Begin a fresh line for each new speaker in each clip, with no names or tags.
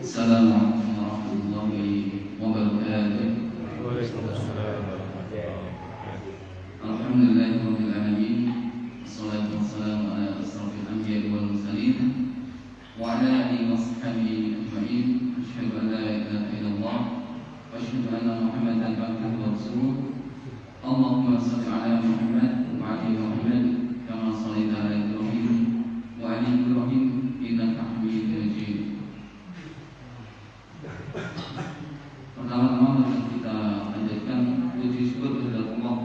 Assalamualaikum warahmatullahi wabarakatuh.
Waalaikumsalam warahmatullahi wabarakatuh.
Alhamdulillahirabbil alamin. Wassalatu wassalamu ala asrofil anbiya'i wal mursalin wa ala alihi washabihi ajma'in. Asyhadu an la ilaha illallah wa asyhadu anna Muhammadan abduhu wa rasuluh. Allahumma shalli ala Muhammad wa ali Muhammad kama shallaita ala Ibrahim wa ali Ibrahim innaka Hamidum Majid. Pertama-tama kita panjatkan puji syukur kepada Allah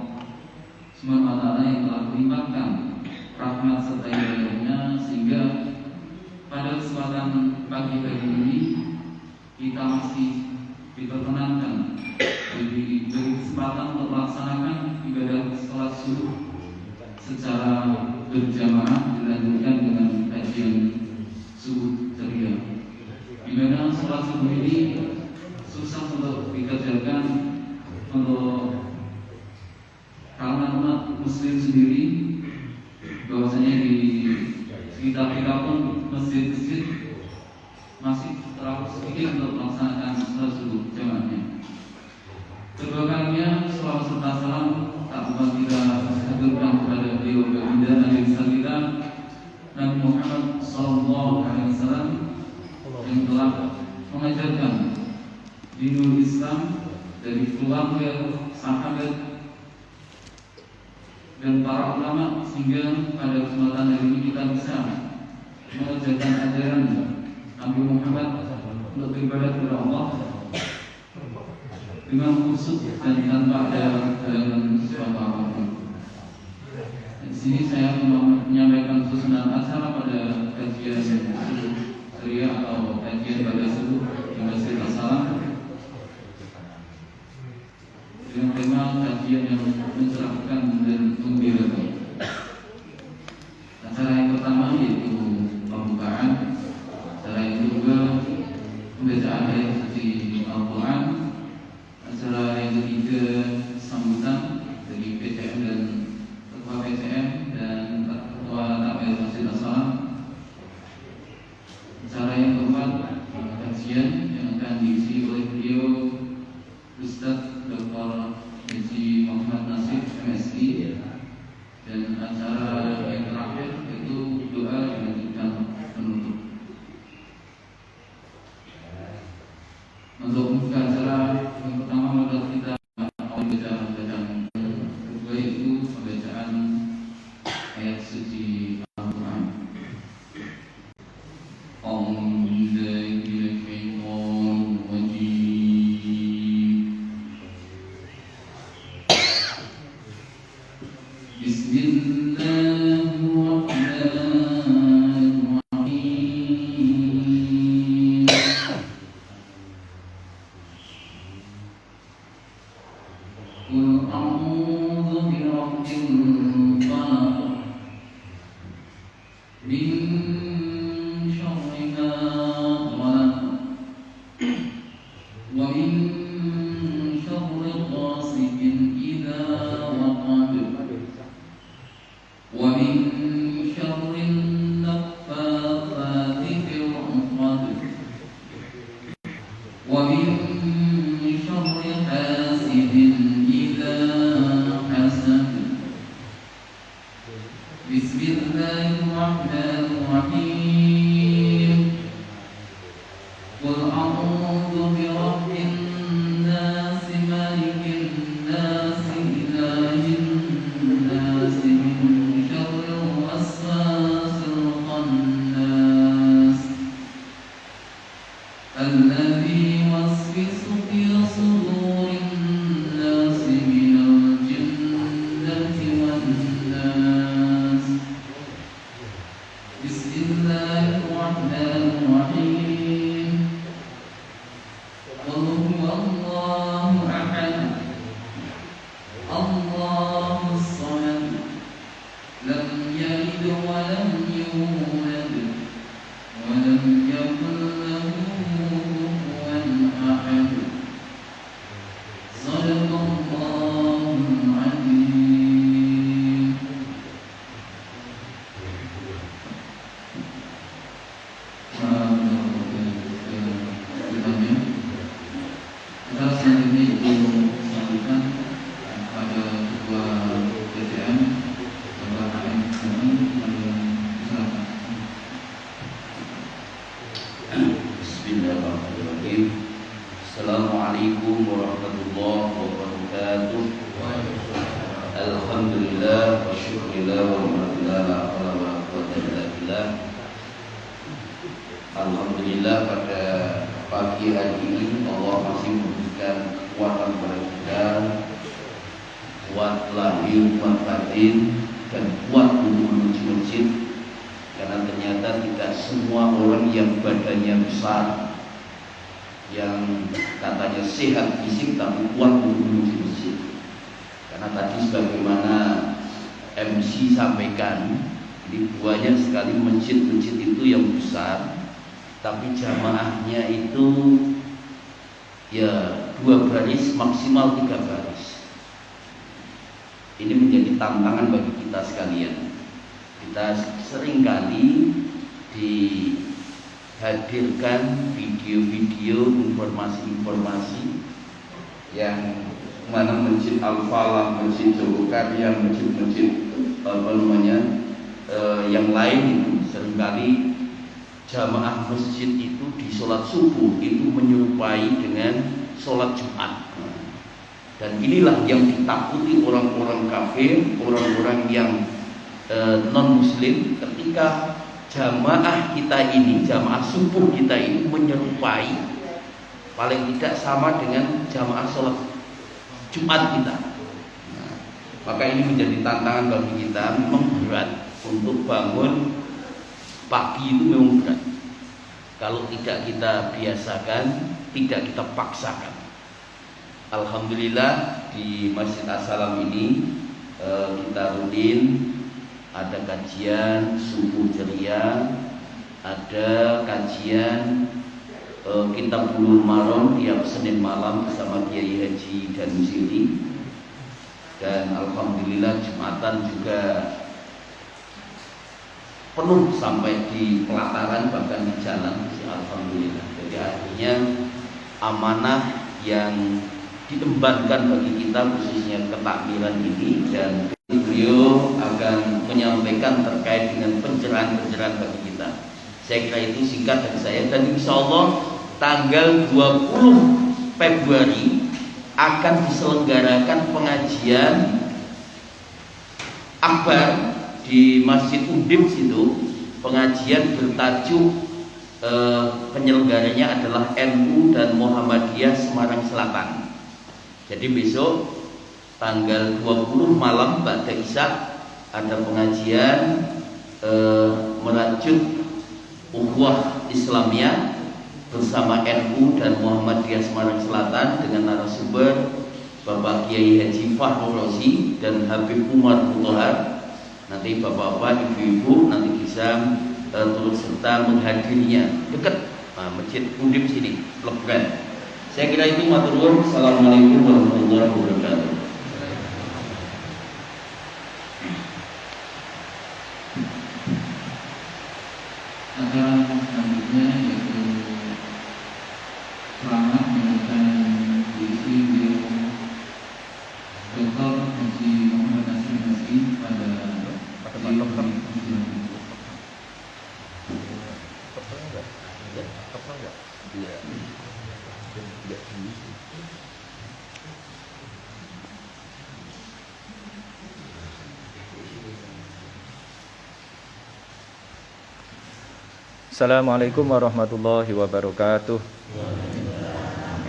Subhanahu wa taala yang telah melimpahkan rahmat serta hidayahnya sehingga pada kesempatan pagi hari ini kita masih diperkenankan diberi kesempatan untuk melaksanakan ibadah salat subuh secara berjamaah dilanjutkan dengan kajian subuh ceria. Di mana salat subuh ini susah untuk dikerjakan untuk kalangan umat muslim sendiri, bahwasanya di sekitar kita pun masjid-masjid masih terlalu sedikit untuk melaksanakan salat subuh jamaahnya. Kedua kalinya selawat serta salam tak lupa kita haturkan kepada beliau baginda Nabi besar kita Nabi Muhammad SAW yang telah mengajarkan dinul Islam dari keluarga, sahabat dan para ulama sehingga pada kesempatan hari ini kita bisa mengerjakan ajaran Nabi Muhammad untuk beribadah kepada Allah dengan khusyuk dan tanpa ada halangan sesuatu apapun. Di sini saya menyampaikan susunan acara pada kajian subuh ceria atau kajian pada subuh di Masjid As-Salam dengan tema kajian yang mencerahkan dan menggembirakan. Acara yang pertama yaitu pembukaan, acara yang kedua pembacaan ayat suci Al-Quran, acara yang ketiga sambutan dari PCM dan ketua PCM dan ketua TAPL Masjid As-Salam. Acara yang keempat kajian yang akan diisi oleh beliau Ustaz Dr. Haji Muhammad Nasib MSI, dan acara yang terakhir yaitu doa dilanjutkan penutup. Untuk membuka acara yang pertama maka kita bacaan kedua yaitu pembacaan ayat suci Al-Quran.
Bismillahirrahmanirrahim. Assalamualaikum warahmatullahi wabarakatuh. Alhamdulillah wa syukurillah wa rahmatulillah la hawla wa la quwwata illa billah. Alhamdulillah pada pagi hari ini Allah masih memberikan kekuatan kepada kita, kuat lahir, kuat batin, dan kuat untuk menuju masjid. Karena ternyata tidak semua orang yang badannya besar, yang katanya sehat fisik tapi kuat untuk menuju masjid. Karena tadi sebagaimana MC sampaikan, di banyak sekali masjid-masjid itu yang besar, tapi jamaahnya itu ya 2 baris maksimal 3 baris. Ini menjadi tantangan bagi kita sekalian. Kita seringkali dihadirkan video-video informasi-informasi yang mana Masjid Al-Falah, Masjid Jogokarya, masjid-masjid yang lain itu seringkali jamaah masjid itu di sholat subuh itu menyerupai dengan sholat Jumat. Dan inilah yang ditakuti orang-orang kafir, orang-orang yang non muslim, ketika jamaah kita ini, jamaah subuh kita ini menyerupai, paling tidak sama dengan jamaah sholat Jumat kita. Nah, maka ini menjadi tantangan bagi kita, memang berat untuk bangun pagi itu, memang berat. Kalau tidak kita biasakan, tidak kita paksakan. Alhamdulillah di Masjid As-Salam ini kita rutin ada kajian subuh ceria, ada kajian Kitab Bulughul Maram tiap Senin malam bersama Kiai Haji dan Musili. Dan alhamdulillah Jumatan juga penuh sampai di pelataran, bahkan di jalan. Alhamdulillah. Jadi artinya amanah yang diembankan bagi kita khususnya ketakmiran ini, dan beliau akan menyampaikan terkait dengan pencerahan-pencerahan bagi kita. Saya kira itu singkat dari saya, dan insya Allah tanggal 20 Februari akan diselenggarakan pengajian akbar di Masjid Undip situ. Pengajian bertajuk penyelenggaranya adalah NU dan Muhammadiyah Semarang Selatan. Jadi besok tanggal 20 malam Ba'da Isya ada pengajian merajut ukhuwah Islamiyah bersama NU dan Muhammadiyah Semarang Selatan dengan narasumber Bapak Kiai Haji Fahrul Rozi dan Habib Umar Mutohar. Nanti bapak-bapak, ibu-ibu nanti bisa turut serta menghadirinya dekat Masjid Undip sini, Lebran. Saya kira itu, matur nuwun. Assalamualaikum warahmatullahi wabarakatuh.
Acara selanjutnya yaitu selamat mengucapkan diisi beliau Dr. Haji Muhammad Nasir Masih pada
Assalamualaikum warahmatullahi wabarakatuh.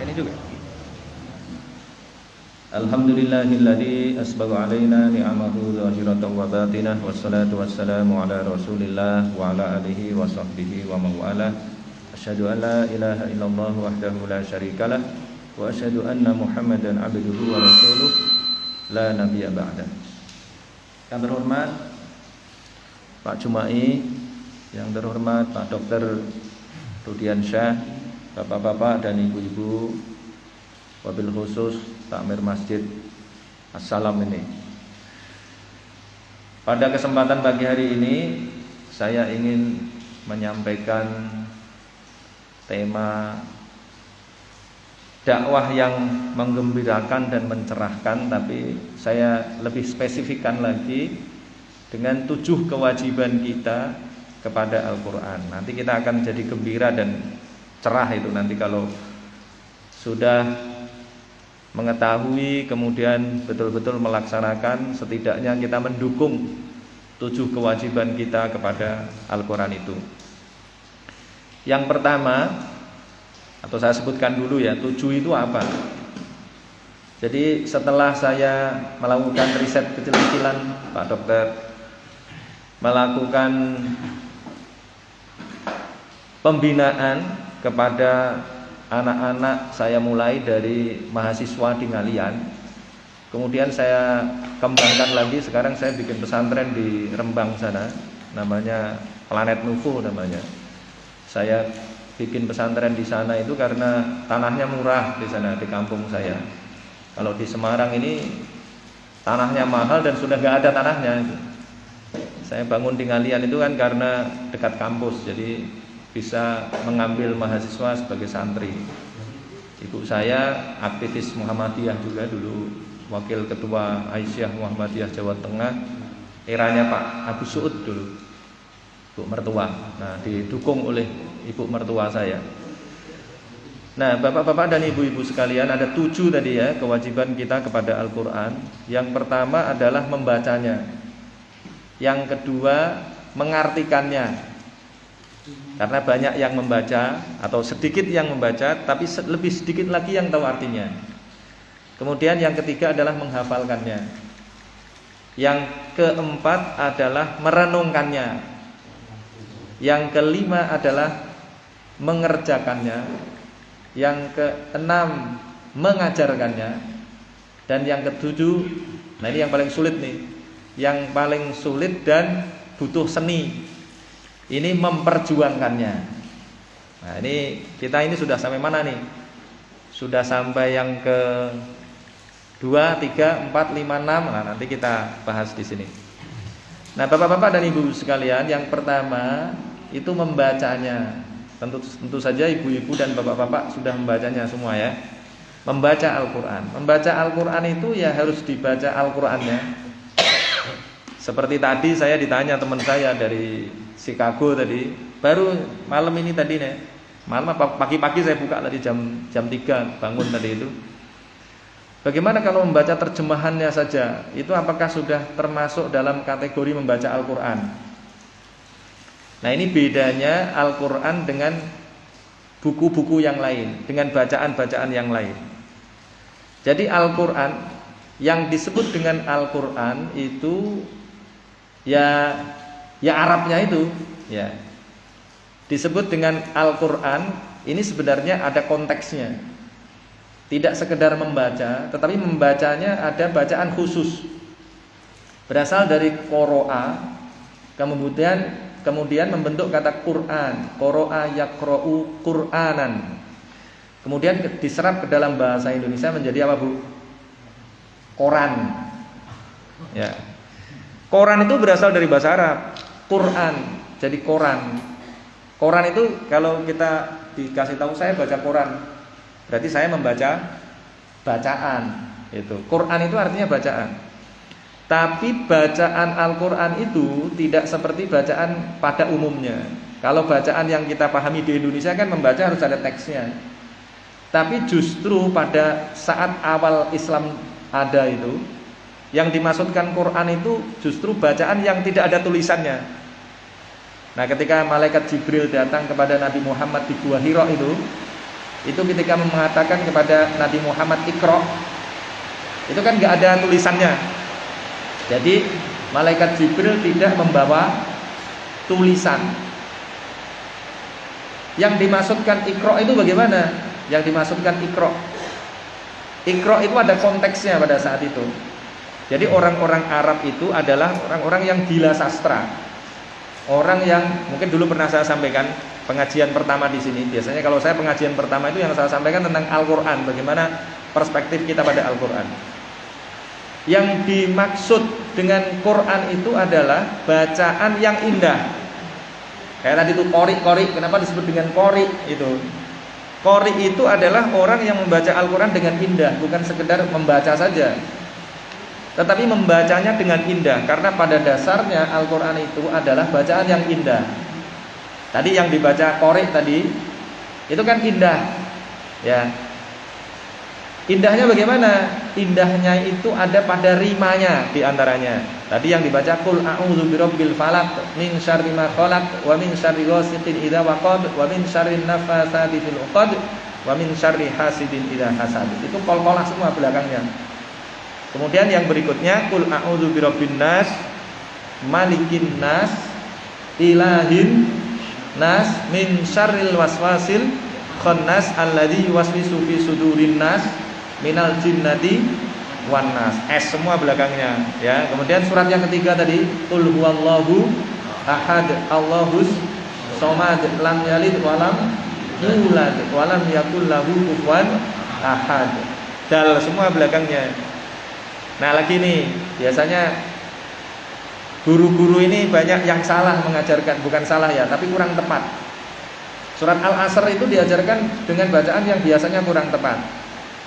Ini juga. Alhamdulillahilladzi asbagha alaina ni'amahu zahiratan wa batinah, wassalatu wassalamu ala Rasulillah wa ala alihi wa sahbihi wa man wala. Asyhadu an la ilaha illallah wahdahu la syarikalah wa asyhadu anna Muhammadan abduhu wa rasuluh la nabiyya ba'da. Yang terhormat Pak Jumai, yang terhormat Pak Dr. Rudiansyah, Bapak-bapak dan ibu-ibu, wabil khusus takmir Masjid As-Salam ini. Pada kesempatan pagi hari ini saya ingin menyampaikan tema dakwah yang menggembirakan dan mencerahkan, tapi saya lebih spesifikkan lagi dengan 7 kewajiban kita kepada Al-Quran. Nanti kita akan jadi gembira dan cerah itu nanti kalau sudah mengetahui kemudian betul-betul melaksanakan, setidaknya kita mendukung 7 kewajiban kita kepada Al-Quran itu. Yang pertama, atau saya sebutkan dulu ya, 7 itu apa? Jadi setelah saya melakukan riset kecil-kecilan, Pak Dokter, melakukan pembinaan kepada anak-anak, saya mulai dari mahasiswa di Ngalian, kemudian saya kembangkan lagi. Sekarang saya bikin pesantren di Rembang sana, namanya Planet Nuvo namanya. Saya bikin pesantren di sana itu karena tanahnya murah di sana, di kampung saya. Kalau di Semarang ini tanahnya mahal dan sudah gak ada tanahnya. Saya bangun di Ngalian itu kan karena dekat kampus, jadi bisa mengambil mahasiswa sebagai santri. Ibu saya aktivis Muhammadiyah juga dulu, wakil ketua Aisyah Muhammadiyah Jawa Tengah, eranya Pak Abu Suud dulu, ibu mertua. Nah, didukung oleh ibu mertua saya. Nah, bapak-bapak dan ibu-ibu sekalian, ada 7 tadi ya kewajiban kita kepada Al-Quran. Yang pertama adalah membacanya. Yang kedua, mengartikannya. Karena banyak yang membaca atau sedikit yang membaca, tapi lebih sedikit lagi yang tahu artinya. Kemudian yang ketiga adalah menghafalkannya. Yang keempat adalah merenungkannya. Yang kelima adalah mengerjakannya. Yang keenam mengajarkannya. Dan yang ketujuh, nah ini yang paling sulit nih, yang paling sulit dan butuh seni, ini memperjuangkannya. Nah ini kita ini sudah sampai mana nih? Sudah sampai yang ke 2, 3, 4, 5, 6. Nah nanti kita bahas di sini. Nah bapak-bapak dan ibu sekalian, yang pertama itu membacanya. Tentu saja ibu-ibu dan bapak-bapak sudah membacanya semua ya. Membaca Al-Quran. Membaca Al-Quran itu ya harus dibaca Al-Qurannya. Seperti tadi saya ditanya teman saya dari Chicago tadi, baru malam ini tadi nih. Malam apa pagi-pagi saya buka tadi jam 3 bangun tadi itu. Bagaimana kalau membaca terjemahannya saja? Itu apakah sudah termasuk dalam kategori membaca Al-Quran? Nah ini bedanya Al-Quran dengan buku-buku yang lain, dengan bacaan-bacaan yang lain. Jadi Al-Quran, yang disebut dengan Al-Quran itu ya Arabnya itu ya disebut dengan Al-Quran. Ini sebenarnya ada konteksnya, tidak sekedar membaca, tetapi membacanya ada bacaan khusus, berasal dari qoro'a, kemudian membentuk kata Quran, qoro'a yaqra'u Qur'anan, kemudian diserap ke dalam bahasa Indonesia menjadi apa Bu? Koran. Ya. Koran itu berasal dari bahasa Arab, Quran, jadi koran. Koran itu kalau kita dikasih tahu saya baca koran, berarti saya membaca bacaan. Itu. Quran itu artinya bacaan. Tapi bacaan Al-Quran itu tidak seperti bacaan pada umumnya. Kalau bacaan yang kita pahami di Indonesia kan membaca harus ada teksnya. Tapi justru pada saat awal Islam ada itu, yang dimaksudkan Quran itu justru bacaan yang tidak ada tulisannya. Nah ketika malaikat Jibril datang kepada Nabi Muhammad di Gua Hira itu ketika mengatakan kepada Nabi Muhammad Iqra, itu kan gak ada tulisannya. Jadi malaikat Jibril tidak membawa tulisan. Yang dimaksudkan Iqra itu bagaimana? Yang dimaksudkan Iqra itu ada konteksnya pada saat itu. Jadi orang-orang Arab itu adalah orang-orang yang gila sastra. Orang yang mungkin dulu pernah saya sampaikan pengajian pertama di sini. Biasanya kalau saya pengajian pertama itu yang saya sampaikan tentang Al-Qur'an, bagaimana perspektif kita pada Al-Qur'an. Yang dimaksud dengan Quran itu adalah bacaan yang indah. Kayak tadi itu qori. Kenapa disebut dengan qori itu? Qori itu adalah orang yang membaca Al-Quran dengan indah, bukan sekedar membaca saja, tetapi membacanya dengan indah. Karena pada dasarnya Al-Quran itu adalah bacaan yang indah. Tadi yang dibaca qori tadi Itu kan indah. Ya. Indahnya bagaimana? Indahnya itu ada pada rimanya di antaranya. Tadi yang dibaca qul a'udzu birabbil falaq min syarri ma khalaq wa min syarri ghasiqin idza waqab wa min syarri nafatsati fil 'uqad wa min syarri hasidin idza hasad. Itu qol-qolah semua belakangnya. Kemudian yang berikutnya qul a'udzu birabbin nas malikin nas ilahin nas min syarril waswasil khannas alladzi yuwaswisu fi sudurin nas minal jinnati wan nas. Semua belakangnya ya. Kemudian surat yang ketiga tadi qul huwallahu ahad Allahus somad lam yalid walam yulad walam yakul lahu kufuwan ahad. Dal semua belakangnya. Nah lagi nih biasanya guru-guru ini banyak yang salah mengajarkan, bukan salah ya, tapi kurang tepat. Surat Al-Asr itu diajarkan dengan bacaan yang biasanya kurang tepat.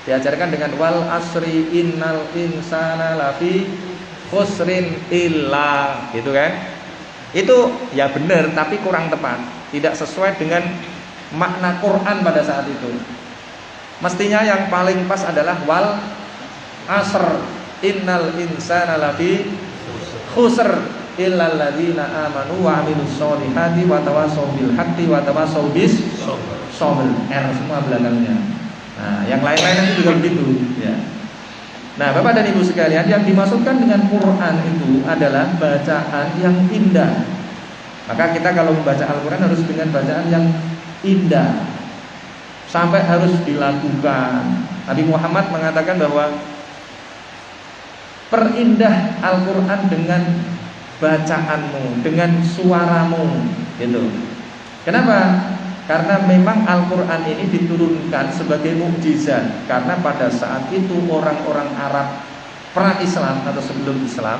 Diajarkan dengan wal asri innal insana lafi khusrin illa, gitu kan? Itu ya benar tapi kurang tepat, tidak sesuai dengan makna Quran pada saat itu. Mestinya yang paling pas adalah wal asr innal insana lafi khusr illal ladzina amanu wa amilus solihati wa tawassaw bil haqqi wa tawassaw bis sabr. Semua belakangnya. Nah, yang lain-lain nanti juga begitu ya. Nah, Bapak dan Ibu sekalian, yang dimaksudkan dengan Quran itu adalah bacaan yang indah. Maka kita kalau membaca Al-Quran harus dengan bacaan yang indah, sampai harus dilakukan. Nabi Muhammad mengatakan bahwa perindah Al-Quran dengan bacaanmu, dengan suaramu, gitu. Kenapa? Karena memang Al-Quran ini diturunkan sebagai mukjizat. Karena pada saat itu orang-orang Arab pra-Islam atau sebelum Islam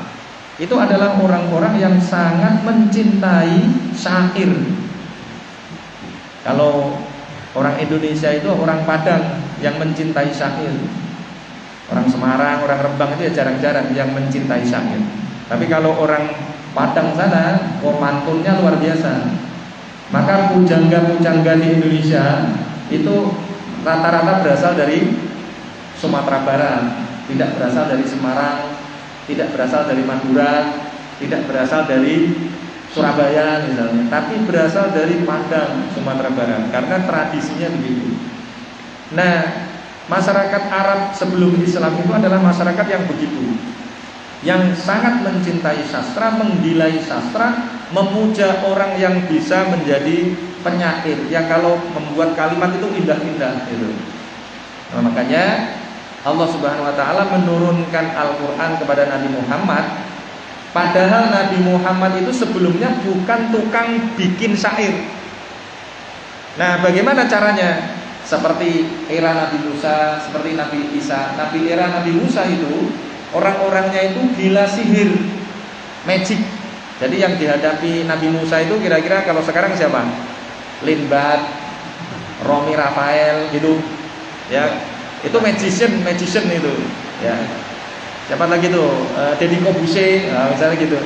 itu adalah orang-orang yang sangat mencintai syair. Kalau orang Indonesia itu orang Padang yang mencintai syair. Orang Semarang, orang Rembang itu ya jarang-jarang yang mencintai syair. Tapi kalau orang Padang sana, pantunnya luar biasa. Maka pujangga-pujangga di Indonesia itu rata-rata berasal dari Sumatera Barat, tidak berasal dari Semarang, tidak berasal dari Madura, tidak berasal dari Surabaya misalnya, tapi berasal dari Padang, Sumatera Barat, karena tradisinya begitu. Nah, masyarakat Arab sebelum Islam itu adalah masyarakat yang begitu, yang sangat mencintai sastra, menggilai sastra, memuja orang yang bisa menjadi penyair, yang kalau membuat kalimat itu indah-indah gitu. Nah, makanya Allah Subhanahu wa taala menurunkan Al-Qur'an kepada Nabi Muhammad, padahal Nabi Muhammad itu sebelumnya bukan tukang bikin syair. Nah, bagaimana caranya? Seperti era Nabi Musa, seperti Nabi Isa. Era Nabi Musa itu orang-orangnya itu gila sihir, magic. Jadi yang dihadapi Nabi Musa itu kira-kira kalau sekarang siapa? Lindbat, Romi Rafael gitu. Ya, itu magician itu. Ya. Siapa lagi tuh? Deddy Corbuzier, misalnya gitu.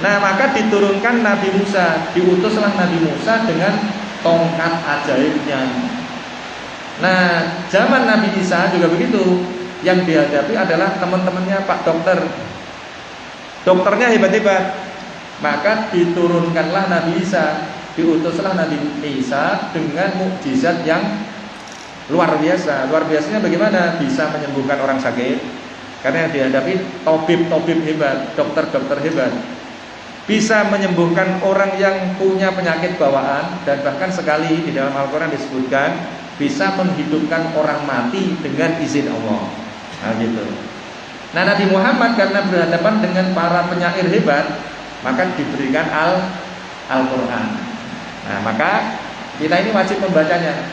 Nah, maka diturunkan Nabi Musa, diutuslah Nabi Musa dengan tongkat ajaibnya. Nah, zaman Nabi Isa juga begitu. Yang dihadapi adalah teman-temannya Pak Dokter. Dokternya hebat-hebat. Maka diturunkanlah Nabi Isa, diutuslah Nabi Isa dengan mukjizat yang luar biasa. Luar biasanya bagaimana? Bisa menyembuhkan orang sakit. Karena yang dihadapi tabib hebat, dokter hebat. Bisa menyembuhkan orang yang punya penyakit bawaan, dan bahkan sekali di dalam Al-Quran disebutkan bisa menghidupkan orang mati dengan izin Allah. Nah, gitu. Nah, Nabi Muhammad karena berhadapan dengan para penyair hebat, maka diberikan Al-Quran. Nah, maka kita ini wajib membacanya.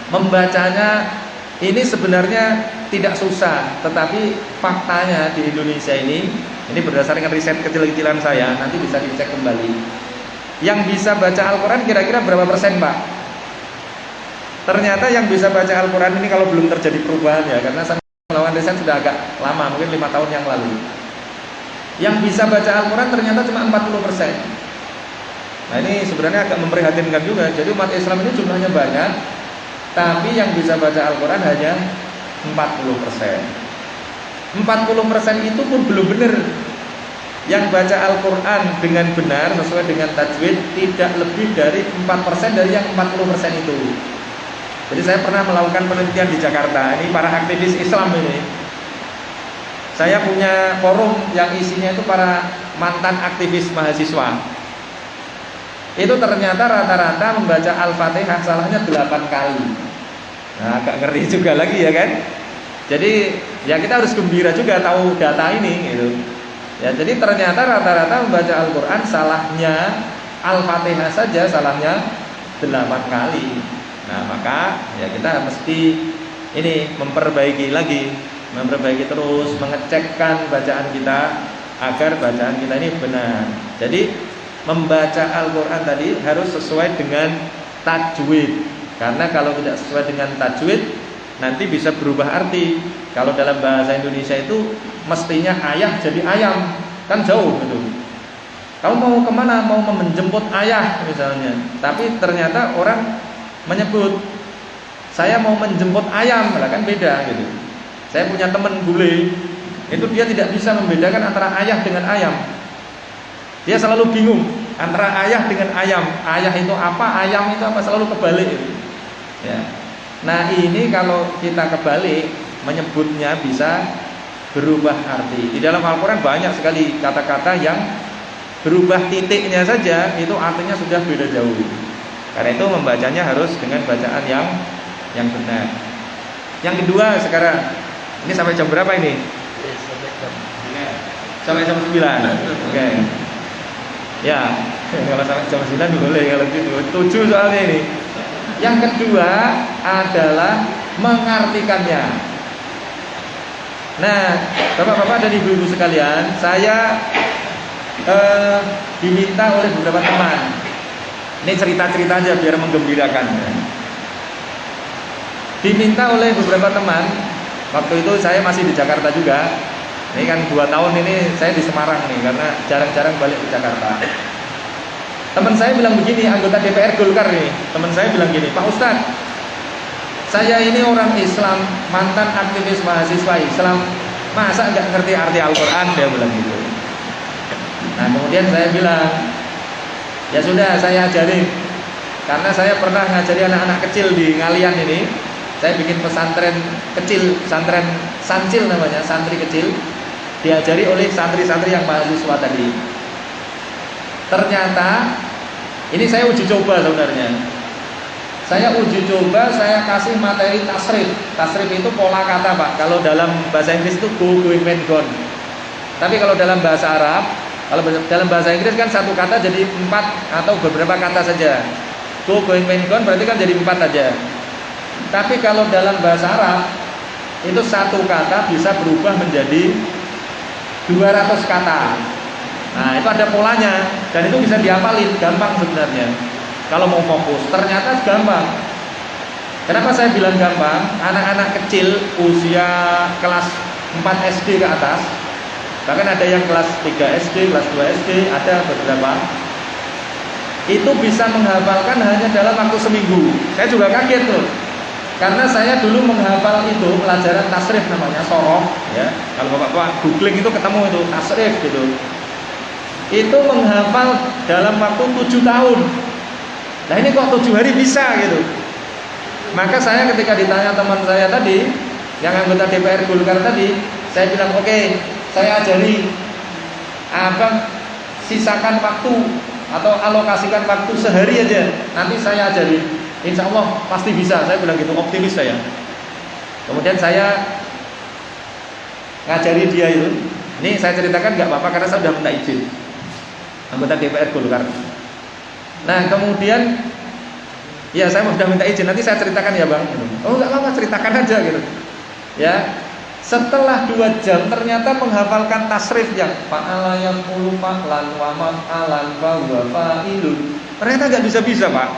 Membacanya ini sebenarnya tidak susah, tetapi faktanya di Indonesia ini berdasarkan riset kecil-kecilan saya, nanti bisa dicek kembali. Yang bisa baca Al-Quran kira-kira berapa persen, Pak? Ternyata yang bisa baca Al-Quran ini kalau belum terjadi perubahan ya, karena saya melakukan riset sudah agak lama, mungkin 5 tahun yang lalu. Yang bisa baca Al-Quran ternyata cuma 40%. Nah ini sebenarnya agak memprihatinkan juga. Jadi umat Islam ini jumlahnya banyak, tapi yang bisa baca Al-Quran hanya 40%. 40% itu pun belum benar. Yang baca Al-Quran dengan benar sesuai dengan tajwid tidak lebih dari 4% dari yang 40% itu. Jadi saya pernah melakukan penelitian di Jakarta. Ini para aktivis Islam ini. Saya punya forum yang isinya itu para mantan aktivis mahasiswa. Itu ternyata rata-rata membaca Al-Fatihah salahnya 8 kali. Nah agak ngeri juga lagi ya kan. Jadi ya kita harus gembira juga tahu data ini gitu. Ya jadi ternyata rata-rata membaca Al-Quran salahnya Al-Fatihah saja salahnya 8 kali. Nah maka ya kita mesti ini memperbaiki lagi, memperbaiki terus, mengecekkan bacaan kita agar bacaan kita ini benar. Jadi membaca Al-Quran tadi harus sesuai dengan tajwid. Karena kalau tidak sesuai dengan tajwid nanti bisa berubah arti. Kalau dalam bahasa Indonesia itu mestinya ayah jadi ayam, kan jauh gitu. Kamu mau kemana? Mau menjemput ayah misalnya. Tapi ternyata orang menyebut saya mau menjemput ayam, lah kan beda gitu. Saya punya teman bule, itu dia tidak bisa membedakan antara ayah dengan ayam. Dia selalu bingung antara ayah dengan ayam. Ayah itu apa, ayam itu apa, selalu kebalik gitu. Ya. Nah ini kalau kita kebalik menyebutnya bisa berubah arti. Di dalam Al-Quran banyak sekali kata-kata yang berubah titiknya saja itu artinya sudah beda jauh. Karena itu membacanya harus dengan bacaan yang benar. Yang kedua sekarang, ini sampai jam berapa ini? Sampai jam 9. Oke. Ya, kalau sampai jam 9 boleh, kalau gitu 7 soalnya ini. Yang kedua adalah mengartikannya. Nah, bapak-bapak dan ibu-ibu sekalian, saya diminta oleh beberapa teman. Ini cerita-cerita aja biar menggembirakan. Diminta oleh beberapa teman. Waktu itu saya masih di Jakarta juga. Ini kan 2 tahun ini saya di Semarang nih karena jarang-jarang balik ke Jakarta. Teman saya bilang begini, anggota DPR Golkar nih. Teman saya bilang gini, Pak Ustadz, saya ini orang Islam, mantan aktivis mahasiswa Islam, masa nggak ngerti arti Al-Quran? Dia bilang gitu. Nah kemudian saya bilang, ya sudah saya ajarin. Karena saya pernah ngajari anak-anak kecil di Ngalian ini. Saya bikin pesantren kecil, pesantren sancil namanya, santri kecil, diajari oleh santri-santri yang mahasiswa tadi. Ternyata ini saya uji coba sebenarnya. Saya uji coba, saya kasih materi tasrif. Tasrif itu pola kata Pak. Kalau dalam bahasa Inggris itu go, going, went, gone. Tapi kalau dalam bahasa Arab, kalau dalam bahasa Inggris kan satu kata jadi 4 atau beberapa kata saja. Go, going, went, gone berarti kan jadi 4 saja. Tapi kalau dalam bahasa Arab itu satu kata bisa berubah menjadi 200 kata. Nah itu ada polanya dan itu bisa dihafalin, gampang sebenarnya. Kalau mau fokus, ternyata gampang. Kenapa saya bilang gampang? Anak-anak kecil usia kelas 4 SD ke atas, bahkan ada yang kelas 3 SD, kelas 2 SD, ada beberapa, itu bisa menghafalkan hanya dalam waktu seminggu. Saya juga kaget tuh. Karena saya dulu menghafal itu pelajaran tasrif namanya, sorof ya. Kalau bapak-bapak googling itu ketemu itu tasrif gitu. Itu menghafal dalam waktu 7 tahun. Nah ini kok 7 hari bisa gitu. Maka saya ketika ditanya teman saya tadi, yang anggota DPR Golkar tadi, saya bilang oke, saya ajari. Abang sisakan waktu atau alokasikan waktu sehari aja, nanti saya ajari. Insya Allah pasti bisa. Saya bilang gitu, optimis saya. Kemudian saya ngajari dia itu. Ini saya ceritakan nggak apa-apa karena saya sudah minta izin. Anggota DPR Golkar. Nah kemudian ya saya sudah minta izin, nanti saya ceritakan ya bang. Oh nggak apa-apa, ceritakan aja gitu. Ya setelah 2 jam ternyata menghafalkan tasrif yang fa'ala yang puluh fa'lan wa maf'alan wa fa'ilun. Ternyata nggak bisa-bisa Pak.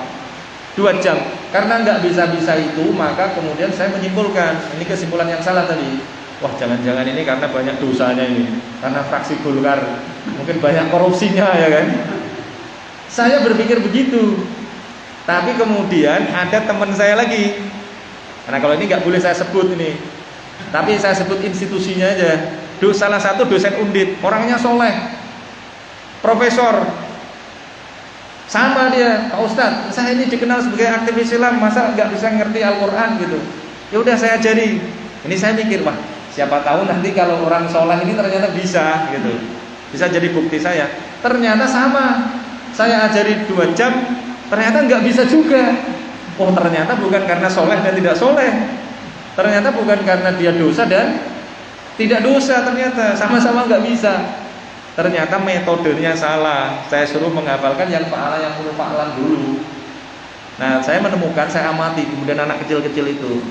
2 jam. Karena nggak bisa-bisa itu maka kemudian saya menyimpulkan, ini kesimpulan yang salah tadi. Wah jangan-jangan ini karena banyak dosanya ini, karena fraksi Golkar mungkin banyak korupsinya ya kan. Saya berpikir begitu. Tapi kemudian ada teman saya lagi. Karena kalau ini nggak boleh saya sebut ini. Tapi saya sebut institusinya aja. Salah satu dosen Undip, orangnya soleh, profesor. Sama dia, Pak Ustadz, saya ini dikenal sebagai aktivis Islam, masa nggak bisa ngerti Al-Quran gitu. Ya udah saya ajari. Ini saya mikir, wah, siapa tahu nanti kalau orang soleh ini ternyata bisa gitu. Bisa jadi bukti saya. Ternyata sama. Saya ajari 2 jam, ternyata nggak bisa juga. Oh, ternyata bukan karena soleh dan tidak soleh. Ternyata bukan karena dia dosa dan tidak dosa, ternyata sama-sama nggak bisa. Ternyata metodenya salah. Saya suruh menghafalkan yang fa'ala yang huruf fa'alan dulu. Nah, saya menemukan, saya amati kemudian anak kecil-kecil itu.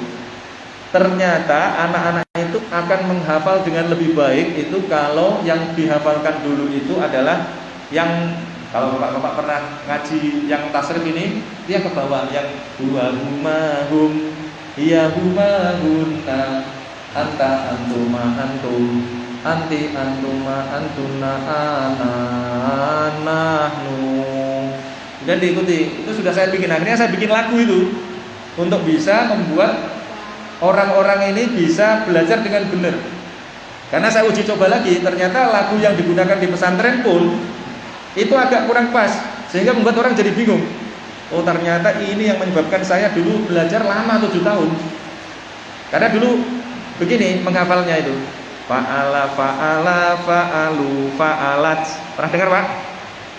Ternyata anak-anak itu akan menghafal dengan lebih baik itu kalau yang dihafalkan dulu itu adalah yang, kalau bapak-bapak pernah ngaji yang tasrif ini, dia ke bawah yang huwa humahum hiya humahunna anta antuma antum anti antuma antuna anahnu. Dan diikuti. Itu sudah saya bikin. Akhirnya saya bikin lagu itu untuk bisa membuat orang-orang ini bisa belajar dengan benar. Karena saya uji coba lagi, ternyata lagu yang digunakan di pesantren pun itu agak kurang pas, sehingga membuat orang jadi bingung. Oh, ternyata ini yang menyebabkan saya dulu belajar lama 7 tahun. Karena dulu begini menghafalnya itu. Fa'ala fa'ala fa'alu fa'alat. Pernah dengar, Pak?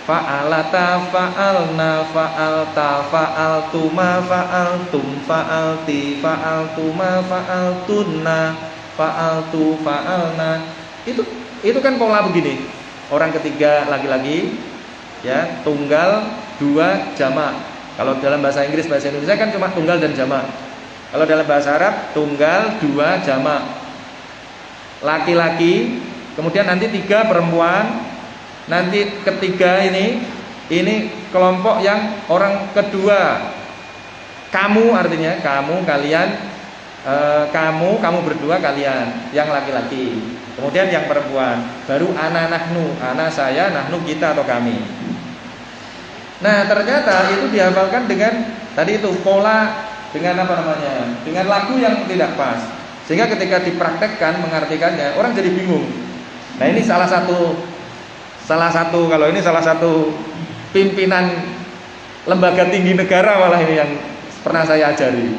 Fa'alata fa'alna fa'alta fa'altuma fa'altum fa'alti fa'altuma fa'altunna fa'altu fa'alna. Itu kan pola begini. Orang ketiga laki-laki, ya, tunggal, 2 jamak. Kalau dalam bahasa Inggris, bahasa Indonesia kan cuma tunggal dan jamak. Kalau dalam bahasa Arab, tunggal, 2 jamak. Laki-laki, kemudian nanti 3 perempuan, nanti ketiga ini kelompok yang orang kedua. Kamu artinya kamu, kalian, kamu berdua, kalian yang laki-laki. Kemudian yang perempuan, baru ana nahnu, ana saya, nahnu kita atau kami. Nah, ternyata itu dihafalkan dengan tadi itu pola, dengan apa namanya? Dengan lagu yang tidak pas. Sehingga ketika dipraktekkan mengartikannya orang jadi bingung. Nah, ini salah satu kalau ini salah satu pimpinan lembaga tinggi negara malah ini yang pernah saya ajari.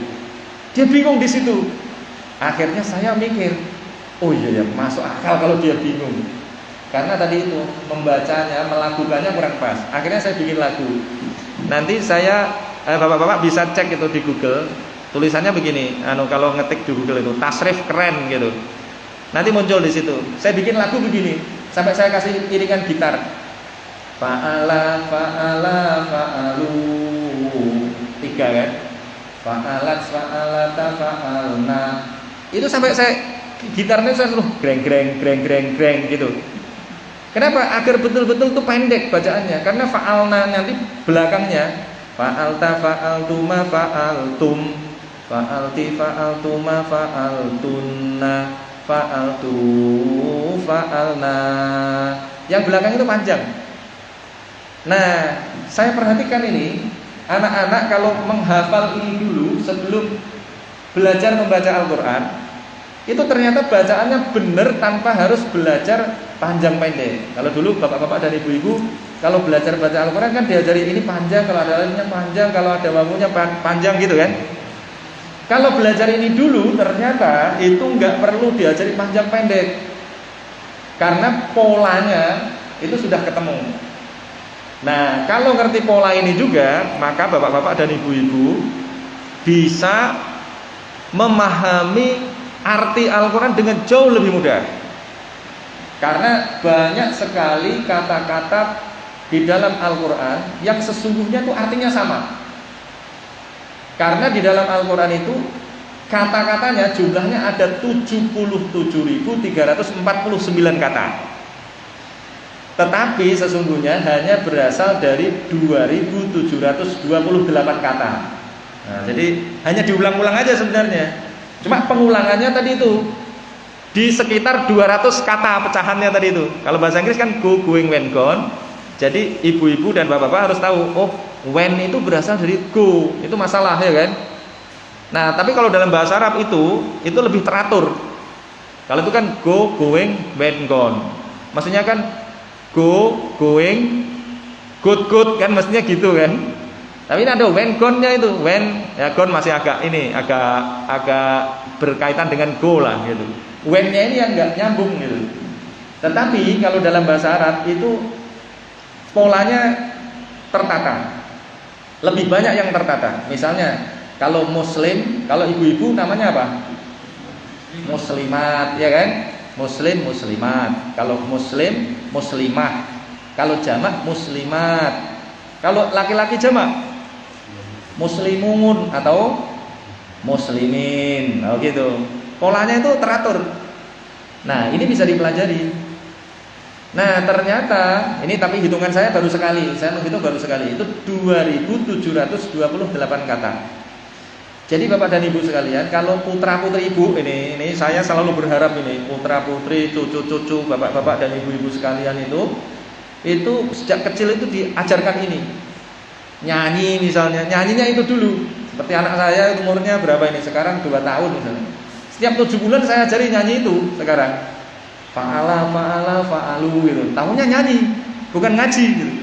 Dia bingung di situ. Akhirnya saya mikir, oh iya ya, masuk akal kalau dia bingung. Karena tadi itu membacanya, melakukannya kurang pas. Akhirnya saya bikin lagu. Nanti saya bapak-bapak bisa cek itu di Google. Tulisannya begini, kalau ngetik di Google itu tasrif keren gitu. Nanti muncul di situ. Saya bikin lagu begini, sampai saya kasih iringan gitar. Fa'ala fa'ala fa'alu. 3 kan? Fa'alat fa'alata fa'alna. Itu sampai saya gitarnya saya suruh greng greng greng greng greng gitu. Kenapa? Agar betul-betul tuh pendek bacaannya. Karena fa'alna nanti belakangnya fa'alta fa'altuma fa'altum fa'alti fa'altuma fa'altunna fa'altu fa'alna. Yang belakang itu panjang. Nah, saya perhatikan ini anak-anak kalau menghafal ini dulu sebelum belajar membaca Al-Quran, itu ternyata bacaannya benar tanpa harus belajar panjang pendek. Kalau dulu bapak-bapak dan ibu-ibu kalau belajar baca Al-Quran kan diajari ini panjang, kalau ada lainnya panjang, kalau ada wamunya panjang gitu kan. Kalau belajar ini dulu ternyata itu nggak perlu diajari panjang pendek, karena polanya itu sudah ketemu. Nah, kalau ngerti pola ini juga, maka bapak-bapak dan ibu-ibu bisa memahami arti Al-Quran dengan jauh lebih mudah. Karena banyak sekali kata-kata di dalam Al-Quran yang sesungguhnya itu artinya sama. Karena di dalam Al-Quran itu kata-katanya jumlahnya ada 77.349 kata. Tetapi sesungguhnya hanya berasal dari 2.728 kata. Nah, jadi hanya diulang-ulang aja sebenarnya. Cuma pengulangannya tadi itu di sekitar 200 kata pecahannya tadi itu. Kalau bahasa Inggris kan go, going, when, gone. Jadi ibu-ibu dan bapak-bapak harus tahu, oh when itu berasal dari go, itu masalah ya kan. Nah tapi kalau dalam bahasa Arab itu lebih teratur. Kalau itu kan go, going, when, gone. Maksudnya kan go, going, good, good kan mestinya gitu kan. Tapi ini ada when, gone-nya itu. When, ya gone masih agak berkaitan dengan go lah gitu. When-nya ini yang nggak nyambung gitu. Tetapi kalau dalam bahasa Arab itu polanya tertata. Lebih banyak yang tertata. Misalnya kalau muslim, kalau ibu-ibu namanya apa? Muslimat, ya kan? Muslim, muslimat. Kalau muslim, muslimah. Kalau jamak muslimat. Kalau laki-laki jamak muslimun atau muslimin. Oh gitu. Polanya itu teratur. Nah, ini bisa dipelajari. Nah ternyata ini tapi hitungan saya baru sekali, saya menghitung baru sekali, itu 2728 kata. Jadi bapak dan ibu sekalian, kalau putra putri ibu ini saya selalu berharap ini putra putri cucu-cucu bapak-bapak dan ibu-ibu sekalian itu sejak kecil itu diajarkan ini. Nyanyi misalnya, nyanyinya itu dulu. Seperti anak saya umurnya berapa ini sekarang 2 tahun misalnya. Setiap 7 bulan saya ajari nyanyi itu sekarang. Fa'alu gitu. Tahunya nyanyi, bukan ngaji gitu.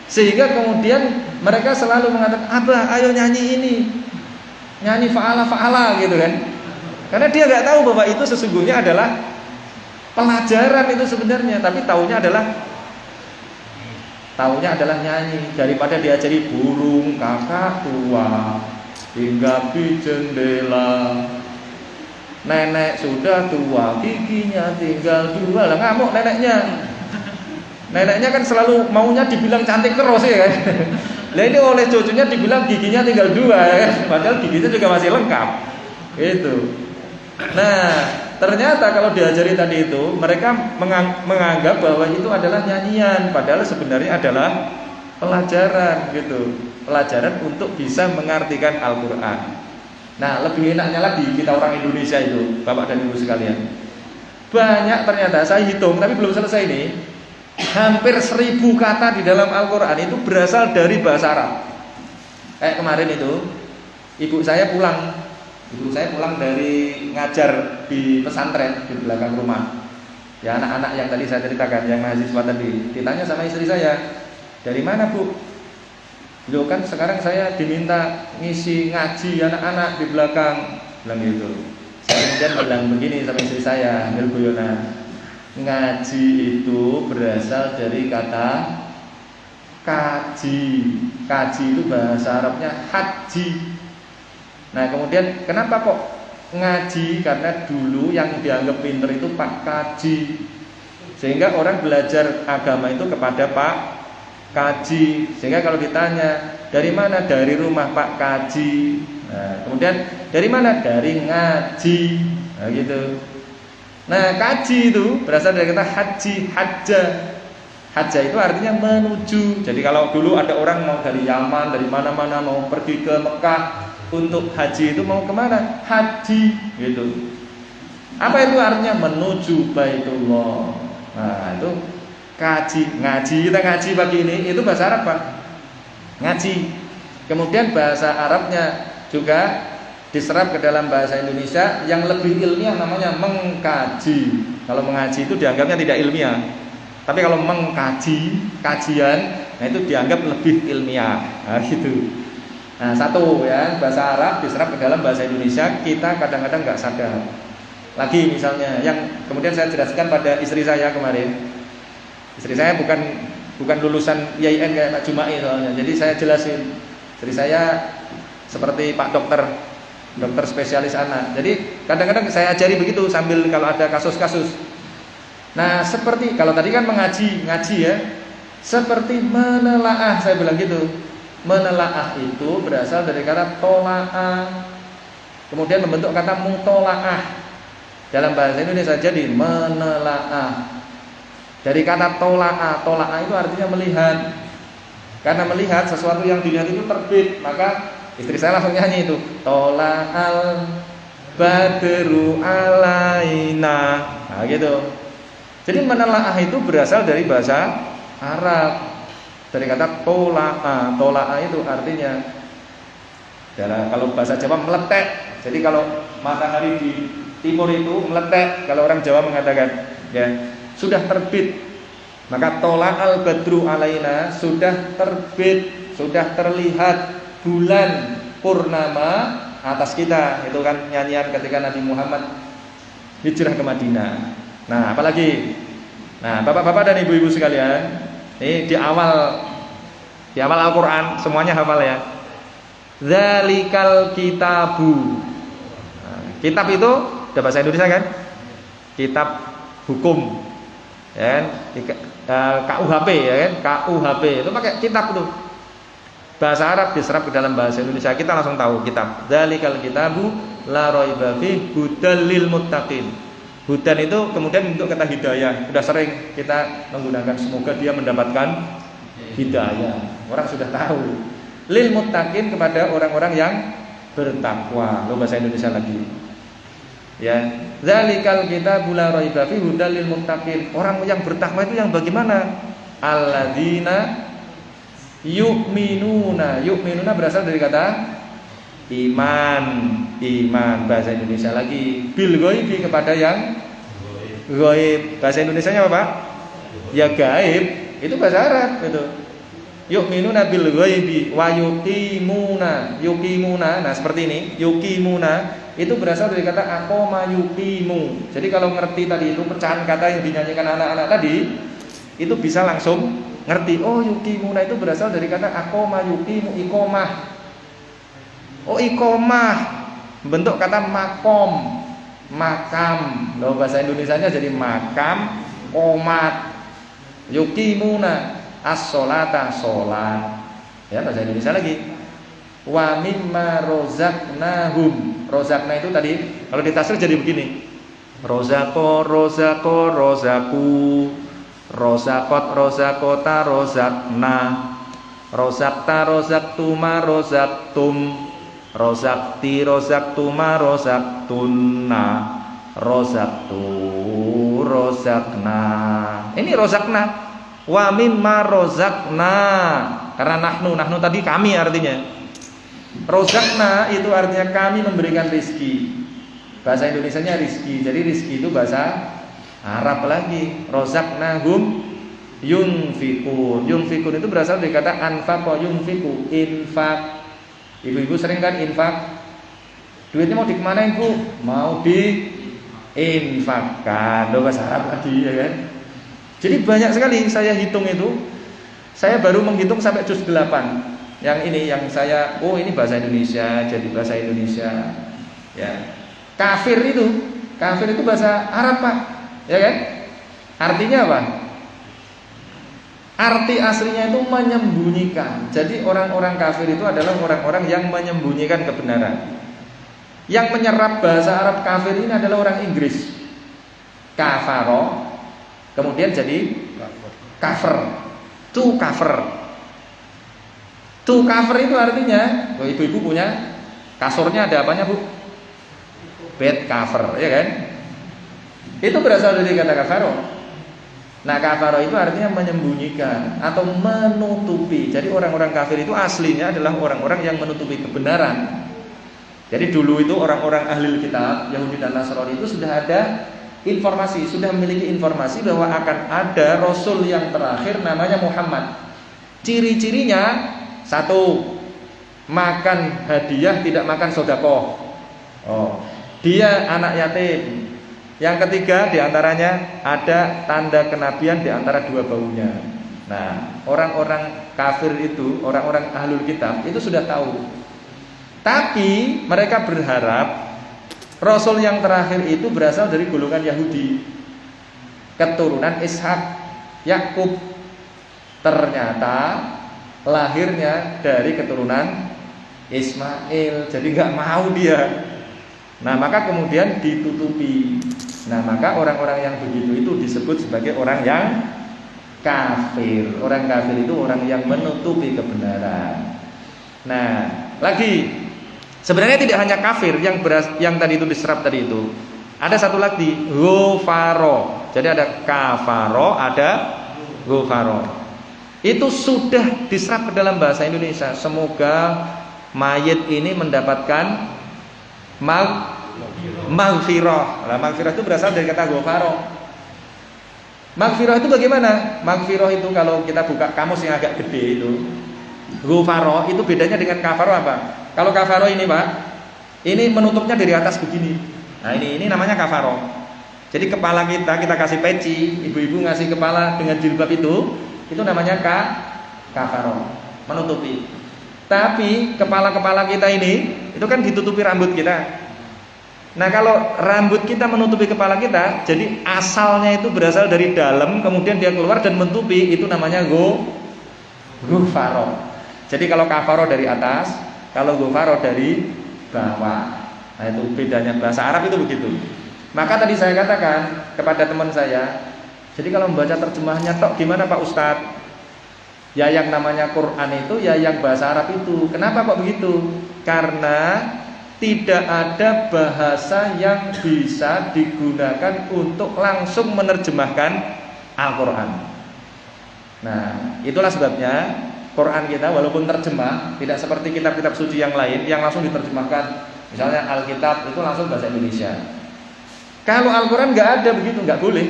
Sehingga kemudian mereka selalu mengatakan, "Abah, ayo nyanyi ini." Nyanyi fa'ala gitu kan. Karena dia enggak tahu bahwa itu sesungguhnya adalah pelajaran itu sebenarnya, tapi tahunya adalah nyanyi. Daripada diajari burung kakak tua hingga di jendela. Nenek sudah tua, giginya tinggal 2. Lah ngamuk neneknya. Neneknya kan selalu maunya dibilang cantik terus ya kan. Lah ini oleh cucunya dibilang giginya tinggal 2 ya kan. Padahal giginya juga masih lengkap. Gitu. Nah, ternyata kalau diajari tadi itu, mereka menganggap bahwa itu adalah nyanyian, padahal sebenarnya adalah pelajaran gitu. Pelajaran untuk bisa mengartikan Al-Qur'an. Nah lebih enaknya lagi kita orang Indonesia itu bapak dan ibu sekalian, banyak ternyata saya hitung tapi belum selesai ini, hampir 1000 kata di dalam Al-Quran itu berasal dari bahasa Arab. Kayak kemarin itu ibu saya pulang dari ngajar di pesantren di belakang rumah. Ya anak-anak yang tadi saya ceritakan, yang mahasiswa tadi, ditanya sama istri saya, "Dari mana Bu?" "Loh kan sekarang saya diminta ngisi ngaji anak-anak di belakang." Bilang gitu. Saya kemudian bilang begini sama istri saya, ambil guyonan, ngaji itu berasal dari kata kaji. Kaji itu bahasa Arabnya haji. Nah kemudian kenapa kok ngaji? Karena dulu yang dianggap pinter itu Pak Kaji, sehingga orang belajar agama itu kepada Pak Kaji. Sehingga kalau ditanya dari mana, dari rumah Pak Kaji. Nah, kemudian dari mana, dari ngaji. Nah, gitu. Nah kaji itu berasal dari kata haji, hajja. Hajja itu artinya menuju. Jadi kalau dulu ada orang mau dari Yaman, dari mana-mana mau pergi ke Mekah untuk haji, itu mau kemana? Haji gitu. Apa itu artinya? Menuju Baitullah. Nah itu kaji, ngaji, kita ngaji pagi ini itu bahasa Arab Pak, ngaji. Kemudian bahasa Arabnya juga diserap ke dalam bahasa Indonesia yang lebih ilmiah, namanya mengkaji. Kalau mengaji itu dianggapnya tidak ilmiah, tapi kalau mengkaji, kajian, nah itu dianggap lebih ilmiah. Nah gitu. Nah satu ya, bahasa Arab diserap ke dalam bahasa Indonesia, kita kadang-kadang nggak sadar. Lagi misalnya yang kemudian saya jelaskan pada istri saya kemarin. Istri saya bukan lulusan IAIN kayak Pak Jumai soalnya. Jadi saya jelasin, istri saya seperti Pak dokter spesialis anak. Jadi kadang-kadang saya ajari begitu sambil kalau ada kasus-kasus. Nah seperti kalau tadi kan ngaji ya, seperti menelaah, saya bilang gitu. Menelaah itu berasal dari kata tola'ah, kemudian membentuk kata mutola'ah. Dalam bahasa Indonesia jadi menelaah. Dari kata tola'ah, tola'ah itu artinya melihat. Karena melihat sesuatu yang dilihat itu terbit, maka istri saya langsung nyanyi itu, tola'al badru alaina. Nah gitu. Jadi menelaah itu berasal dari bahasa Arab. Dari kata tola'a. Tola'a itu artinya kalau bahasa Jawa meletek. Jadi kalau matahari di timur itu meletek, kalau orang Jawa mengatakan ya sudah terbit. Maka tola'al badru alaina, sudah terbit, sudah terlihat bulan purnama atas kita. Itu kan nyanyian ketika Nabi Muhammad hijrah ke Madinah. Nah, apalagi? Nah, bapak-bapak dan ibu-ibu sekalian, ini di awal Al-Qur'an semuanya hafal ya. Dzalikal kitabu. Nah, kitab itu udah bahasa Indonesia kan? Kitab hukum. Ya, KUHP ya kan? KUHP itu pakai kitab itu. Bahasa Arab diserap ke dalam bahasa Indonesia, kita langsung tahu kitab. Dzalikal kitabu la raiba fihi hudal lil muttaqin. Hudan itu kemudian untuk kata hidayah. Sudah sering kita menggunakan, semoga dia mendapatkan hidayah. Orang sudah tahu. Lil muttaqin, kepada orang-orang yang bertakwa. Loh, bahasa Indonesia lagi. Ya, dzalikal kitabu la raiba fihi hudal lil muttaqin. Orang yang bertakwa itu yang bagaimana? Alladzina yu'minuna. Yu'minuna berasal dari kata iman. Iman bahasa Indonesia lagi. Bil ghaibi, kepada yang ghaib. Bahasa Indonesianya apa, Pak? Ya gaib. Itu bahasa Arab itu. Yu'minuna bil ghaibi wa yuqimuna. Yuqimuna. Nah, seperti ini. Yuqimuna itu berasal dari kata aqama yuqimu. Jadi kalau ngerti tadi itu pecahan kata yang dinyanyikan anak-anak tadi, itu bisa langsung ngerti. Oh, yuqimuna itu berasal dari kata aqama yuqimu, iqamah. Oh, iqamah bentuk kata makom, makam. Loh, bahasa Indonesianya jadi makam, qomat. Yuqimuna as-sholata, sholat. Ya, bahasa Indonesia lagi. Wa mimma rozaqnahum. Rozaqna itu tadi kalau ditafsir jadi begini. Rozaqo, rozaqo, rozaku. Rozaqot, rozaqota, rozaqna. Rozaqta, rozaqtuma, rozaqtum. Rozaqti, rozaqtuma, rozaqtunna. Rozaqtu, rozaqna. Ini rozaqna. Wa mimma rozaqna. Karena nahnu tadi kami artinya. Rozaqna itu artinya kami memberikan rizki. Bahasa Indonesianya rizki. Jadi rizki itu bahasa Arab lagi. Rozaqnahum yunfikun. Yunfikun itu berasal dari kata anfaqa yunfiku, infak. Ibu-ibu sering kan infak. Duitnya mau dikemanain, Bu? Mau diinfakkan. Loh, bahasa Arab lagi ya kan. Jadi banyak sekali saya hitung itu. Saya baru menghitung sampai juz 8. Yang ini yang saya, oh ini bahasa Indonesia, jadi bahasa Indonesia. Ya. Kafir itu bahasa Arab, Pak. Ya kan? Artinya apa? Arti aslinya itu menyembunyikan. Jadi orang-orang kafir itu adalah orang-orang yang menyembunyikan kebenaran. Yang menyerap bahasa Arab kafir ini adalah orang Inggris. Kafaro, kemudian jadi kafir. To cover itu artinya, oh, ibu-ibu punya kasurnya ada apanya, Bu? Bed cover, ya kan? Itu berasal dari kata kafaro. Nah, kafaro itu artinya menyembunyikan atau menutupi. Jadi orang-orang kafir itu aslinya adalah orang-orang yang menutupi kebenaran. Jadi dulu itu orang-orang ahli kitab, Yahudi dan Nasrani itu sudah ada informasi, sudah memiliki informasi bahwa akan ada Rasul yang terakhir namanya Muhammad. Ciri-cirinya, satu, makan hadiah, tidak makan sedekah. Oh, dia anak yatim. Yang ketiga diantaranya ada tanda kenabian di antara dua baunya. Nah, orang-orang kafir itu, orang-orang ahlul kitab itu sudah tahu. Tapi mereka berharap Rasul yang terakhir itu berasal dari golongan Yahudi, keturunan Ishak, Yakub. Ternyata lahirnya dari keturunan Ismail. Jadi nggak mau dia. Nah, maka kemudian ditutupi. Nah, maka orang-orang yang begitu itu disebut sebagai orang yang kafir. Orang kafir itu orang yang menutupi kebenaran. Nah, lagi sebenarnya tidak hanya kafir yang tadi itu diserap tadi itu. Ada satu lagi, ghafaro. Jadi ada kafaro, ada ghafaro. itu sudah diserap ke dalam bahasa Indonesia. Semoga mayit ini mendapatkan maghfirah. Nah, maghfirah itu berasal dari kata ghafara. Maghfirah itu bagaimana? Maghfirah itu kalau kita buka kamus yang agak gede itu, ghafara itu bedanya dengan kafaro apa? Kalau kafaro ini Pak, ini menutupnya dari atas begini. Nah ini namanya kafaro. Jadi kepala kita kasih peci, ibu-ibu ngasih kepala dengan jilbab itu namanya kafaro, menutupi. Tapi kepala-kepala kita ini itu kan ditutupi rambut kita. Nah kalau rambut kita menutupi kepala kita, jadi asalnya itu berasal dari dalam, kemudian dia keluar dan menutupi, itu namanya ghufaro. Jadi kalau kafaro dari atas, kalau ghufaro dari bawah. Nah itu bedanya, bahasa Arab itu begitu. Maka tadi saya katakan kepada teman saya, jadi kalau membaca terjemahnya tok gimana Pak Ustadz? Ya yang namanya Quran itu ya yang bahasa Arab itu. Kenapa kok begitu? Karena tidak ada bahasa yang bisa digunakan untuk langsung menerjemahkan Al-Quran. Nah itulah sebabnya Quran kita walaupun terjemah tidak seperti kitab-kitab suci yang lain yang langsung diterjemahkan. Misalnya Alkitab itu langsung bahasa Indonesia. Kalau Al-Quran nggak ada begitu, nggak boleh.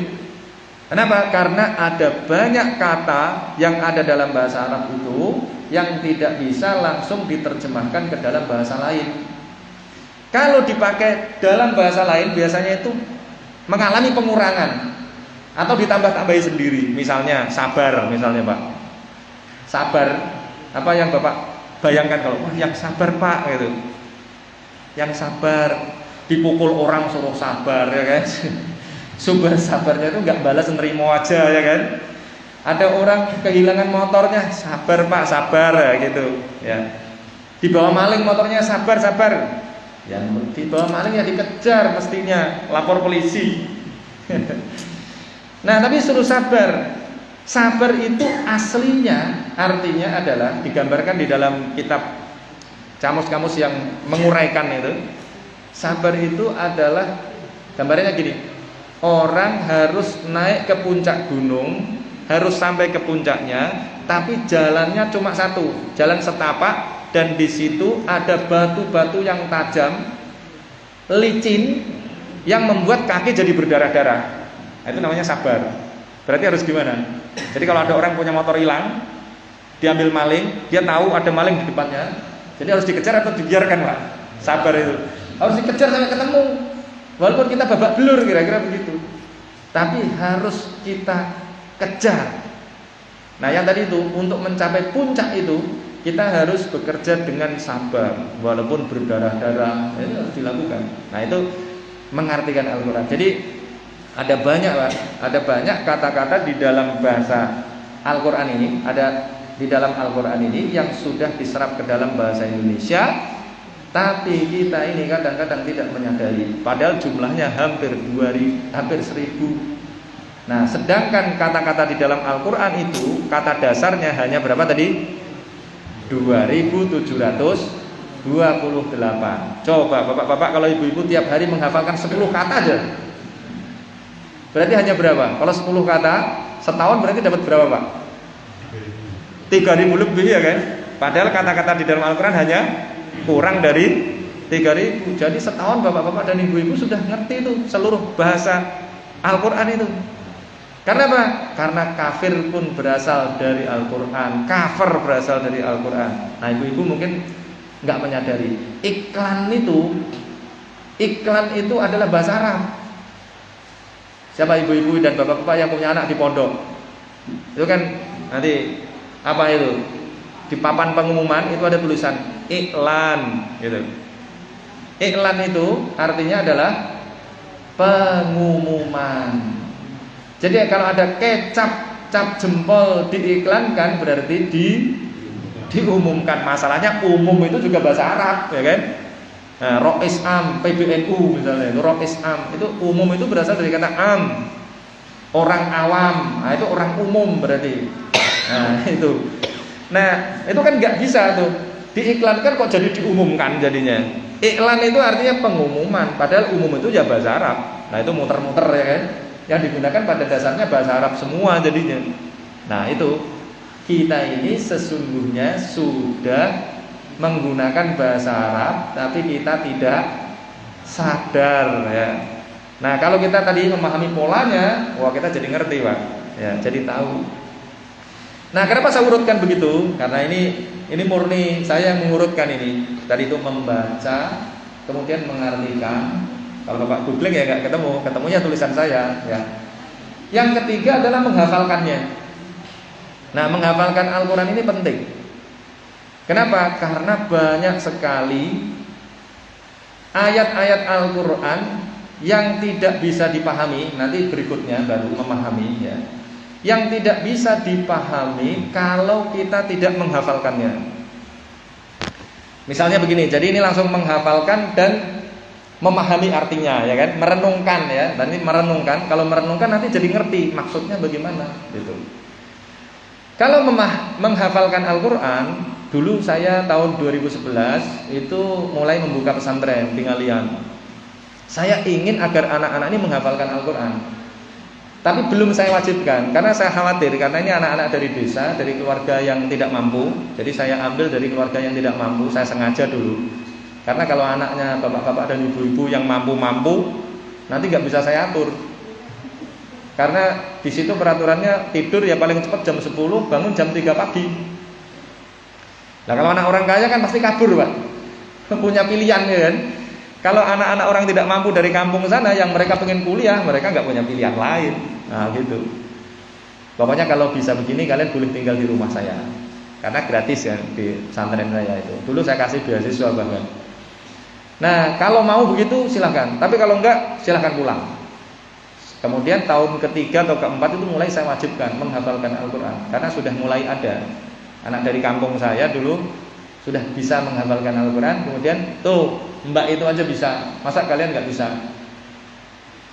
Kenapa? Karena ada banyak kata yang ada dalam bahasa Arab itu yang tidak bisa langsung diterjemahkan ke dalam bahasa lain. Kalau dipakai dalam bahasa lain biasanya itu mengalami pengurangan atau ditambah-tambahi sendiri. Misalnya sabar, misalnya Pak. Sabar, apa yang Bapak bayangkan kalau wah yang sabar Pak gitu. Yang sabar, dipukul orang suruh sabar ya kan. Sumber sabarnya itu nggak balas nerimo aja ya kan. Ada orang kehilangan motornya, sabar Pak, sabar ya gitu ya. Dibawa maling motornya, sabar. Yang dibawa maling ya dikejar mestinya, lapor polisi. Nah, tapi suruh sabar. Sabar itu aslinya artinya adalah digambarkan di dalam kitab kamus-kamus yang menguraikan itu. Sabar itu adalah gambarnya gini. Orang harus naik ke puncak gunung, harus sampai ke puncaknya, tapi jalannya cuma satu, jalan setapak, dan di situ ada batu-batu yang tajam, licin, yang membuat kaki jadi berdarah-darah. Nah, itu namanya sabar. Berarti harus gimana? Jadi kalau ada orang punya motor hilang, diambil maling, dia tahu ada maling di depannya, jadi harus dikejar atau dibiarkan Pak? Sabar itu harus dikejar sampai ketemu. Walaupun kita babak belur kira-kira begitu, tapi harus kita kejar. Nah yang tadi itu untuk mencapai puncak itu kita harus bekerja dengan sabar, walaupun berdarah-darah itu harus dilakukan. Nah itu mengartikan Al-Quran. Jadi ada banyak kata-kata di dalam bahasa Al-Quran ini, ada di dalam Al-Quran ini yang sudah diserap ke dalam bahasa Indonesia. Tapi kita ini kadang-kadang tidak menyadari, padahal jumlahnya hampir 1000. Nah, sedangkan kata-kata di dalam Al-Quran itu kata dasarnya hanya berapa tadi? 2728. Coba bapak-bapak kalau ibu-ibu tiap hari menghafalkan 10 kata aja, berarti hanya berapa? Kalau 10 kata setahun berarti dapat berapa Pak? 3000 lebih ya kan? Padahal kata-kata di dalam Al-Quran hanya kurang dari 3000. Jadi setahun bapak-bapak dan ibu-ibu sudah ngerti itu seluruh bahasa Al-Quran itu. Karena apa? Karena kafir pun berasal dari Al-Quran, kafir berasal dari Al-Quran. Nah ibu-ibu mungkin nggak menyadari iklan itu adalah bahasa Arab. Siapa ibu-ibu dan bapak-bapak yang punya anak di pondok, itu kan nanti apa itu? Di papan pengumuman itu ada tulisan iklan gitu. Iklan itu artinya adalah pengumuman. Jadi kalau ada cap jempol diiklankan berarti diumumkan. Masalahnya umum itu juga bahasa Arab ya kan. Nah, Rois Am, PBNU misalnya, Rois Am itu umum itu berasal dari kata am. Orang awam, nah itu orang umum berarti. Nah, itu. Nah, itu kan nggak bisa tuh diiklankan kok jadi diumumkan jadinya. Iklan itu artinya pengumuman, padahal umum itu ya bahasa Arab. Nah, itu muter-muter ya kan. Yang digunakan pada dasarnya bahasa Arab semua jadinya. Nah, itu kita ini sesungguhnya sudah menggunakan bahasa Arab, tapi kita tidak sadar ya. Nah, kalau kita tadi memahami polanya, wah kita jadi ngerti, Pak. Ya, jadi tahu. Nah, kenapa saya urutkan begitu? Karena ini murni saya yang mengurutkan ini. Tadi itu membaca, kemudian mengartikan. Kalau Bapak googling ya nggak ketemu, ketemunya tulisan saya ya. Yang ketiga adalah menghafalkannya. Nah, menghafalkan Al-Quran ini penting. Kenapa? Karena banyak sekali ayat-ayat Al-Quran yang tidak bisa dipahami. Nanti berikutnya baru memahami ya. Yang tidak bisa dipahami kalau kita tidak menghafalkannya. Misalnya begini, jadi ini langsung menghafalkan dan memahami artinya ya kan, merenungkan ya. Dan ini merenungkan, kalau merenungkan nanti jadi ngerti maksudnya bagaimana gitu. Kalau menghafalkan Al-Quran, dulu saya tahun 2011 itu mulai membuka pesantren di Ngalian. Saya ingin agar anak-anak ini menghafalkan Al-Quran, tapi belum saya wajibkan karena saya khawatir, karena ini anak-anak dari desa, dari keluarga yang tidak mampu. Jadi saya ambil dari keluarga yang tidak mampu, saya sengaja dulu. Karena kalau anaknya bapak-bapak dan ibu-ibu yang mampu-mampu, nanti nggak bisa saya atur. Karena di situ peraturannya tidur ya paling cepat jam 10, bangun jam 3 pagi. Nah, kalau anak orang kaya kan pasti kabur, Pak. Punya pilihan ya kan. Kalau anak-anak orang tidak mampu dari kampung sana yang mereka pengen kuliah, mereka nggak punya pilihan lain. Nah, gitu. Pokoknya kalau bisa begini kalian boleh tinggal di rumah saya. Karena gratis ya di pesantren saya itu. Dulu saya kasih beasiswa bahkan. Nah, kalau mau begitu silahkan. Tapi kalau enggak silahkan pulang. Kemudian tahun ketiga atau keempat itu mulai saya wajibkan menghafalkan Al-Quran. Karena sudah mulai ada anak dari kampung saya dulu sudah bisa menghafalkan Al-Quran. Kemudian tuh mbak itu aja bisa, masa kalian nggak bisa?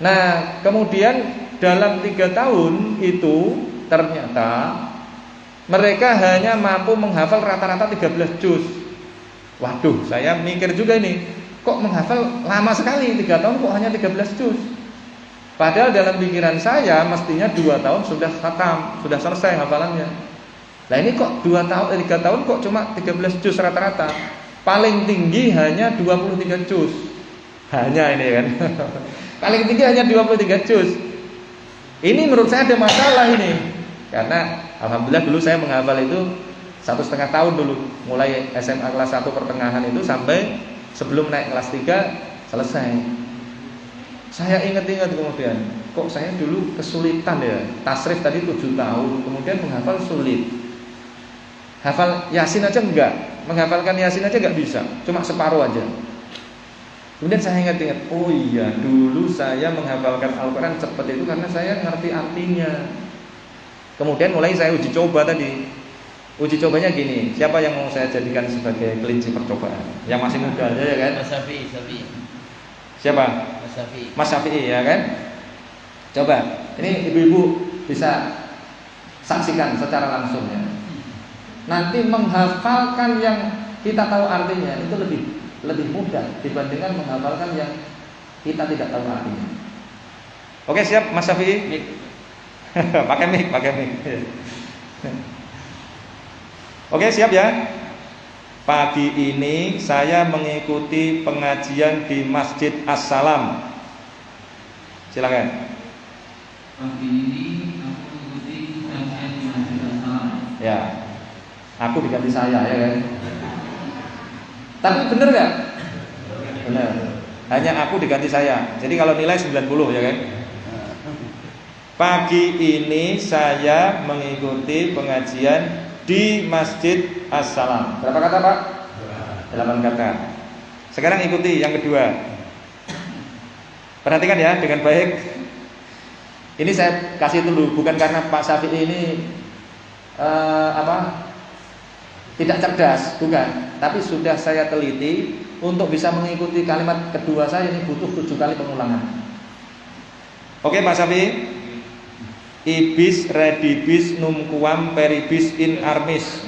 Nah, kemudian dalam 3 tahun itu ternyata mereka hanya mampu menghafal rata-rata 13 juz. Waduh, saya mikir juga ini, kok menghafal lama sekali, 3 tahun kok hanya 13 juz. Padahal dalam pikiran saya mestinya 2 tahun sudah khatam, sudah selesai hafalannya. Nah ini kok 3 tahun kok cuma 13 juz rata-rata. Paling tinggi hanya 23 juz. Hanya ini kan. Paling tinggi hanya 23 juz. Ini menurut saya ada masalah ini. Karena alhamdulillah dulu saya menghafal itu 1,5 tahun dulu. Mulai SMA kelas 1 pertengahan itu sampai sebelum naik kelas 3 selesai. Saya ingat-ingat kemudian, kok saya dulu kesulitan ya. Tasrif tadi 7 tahun, kemudian menghafal sulit. Hafal Yasin aja enggak, menghafalkan Yasin aja enggak bisa, cuma separuh aja. Kemudian saya ingat-ingat, oh iya dulu saya menghafalkan Al-Quran cepat itu karena saya ngerti artinya. Kemudian mulai saya uji coba tadi. Uji cobanya gini, siapa yang mau saya jadikan sebagai kelinci percobaan? Yang masih muda aja ya kan?
Mas Syafi'i.
Siapa?
Mas Syafi'i.
Mas Syafi'i ya kan? Coba, ini ibu-ibu bisa saksikan secara langsung ya. Nanti menghafalkan yang kita tahu artinya itu lebih mudah dibandingkan menghafalkan yang kita tidak tahu artinya. Oke, siap Mas Syafi'i? Mik. pakai mic. Oke, siap ya. Pagi ini saya mengikuti pengajian di Masjid As-Salam. Silakan.
Pagi ini aku mengikuti pengajian di Masjid As-Salam.
Ya. Aku diganti saya ya kan. Tapi bener gak? Bener. Hanya aku diganti saya. Jadi kalau nilai 90 ya kan. Pagi ini saya mengikuti pengajian di Masjid As-Salam. Berapa kata Pak? 8 kata. Sekarang ikuti yang kedua. Perhatikan ya dengan baik. Ini saya kasih dulu bukan karena Pak Syafi'i ini tidak cerdas, bukan. Tapi sudah saya teliti untuk bisa mengikuti kalimat kedua saya ini butuh 7 kali pengulangan. Oke Pak Syafi'i. Ibis redibis numquam peribis in armis.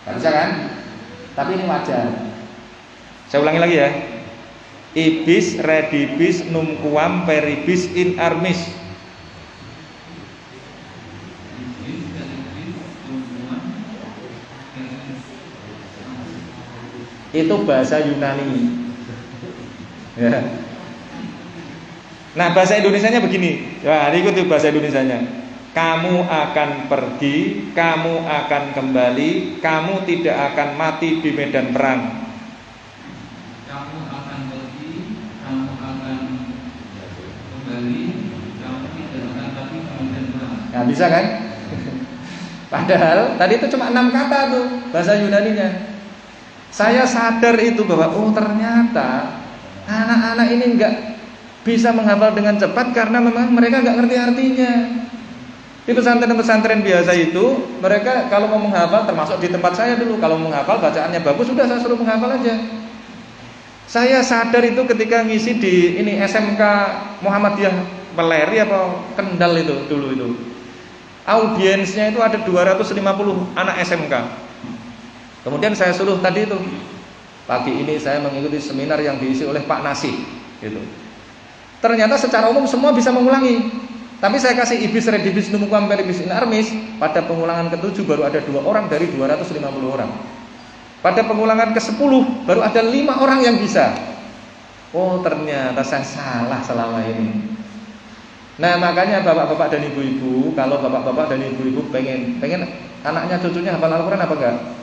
Gak bisa kan? Tapi ini wajar. Saya ulangi lagi ya. ibis redibis numquam peribis in armis. Itu bahasa Yunani. Ya. Nah, bahasa Indonesianya begini. Wah, ikuti bahasa Indonesianya. Kamu akan pergi, kamu akan kembali, kamu tidak akan mati di medan perang.
Kamu akan pergi, kamu akan kembali, kamu tidak akan mati di medan perang.
Nah, bisa kan? Padahal tadi itu cuma 6 kata tuh bahasa Yunaninya. Saya sadar itu bahwa oh ternyata anak-anak ini enggak bisa menghafal dengan cepat karena memang mereka enggak ngerti artinya. Di pesantren-pesantren biasa itu mereka kalau mau menghafal, termasuk di tempat saya dulu, kalau menghafal bacaannya bagus sudah saya suruh menghafal aja. Saya sadar itu ketika ngisi di ini SMK Muhammadiyah Peleri apa Kendal itu dulu itu. Audiensnya itu ada 250 anak SMK. Kemudian saya suruh tadi itu pagi ini saya mengikuti seminar yang diisi oleh Pak Nasih gitu. Ternyata secara umum semua bisa mengulangi. Tapi saya kasih ibis redibis numquam peribis in armis. Pada pengulangan ke-7 baru ada 2 orang dari 250 orang. Pada pengulangan ke-10 baru ada 5 orang yang bisa. Oh ternyata saya salah selama ini. Nah makanya bapak-bapak dan ibu-ibu, kalau bapak-bapak dan ibu-ibu pengen anaknya cucunya hafal Al-Quran apa enggak?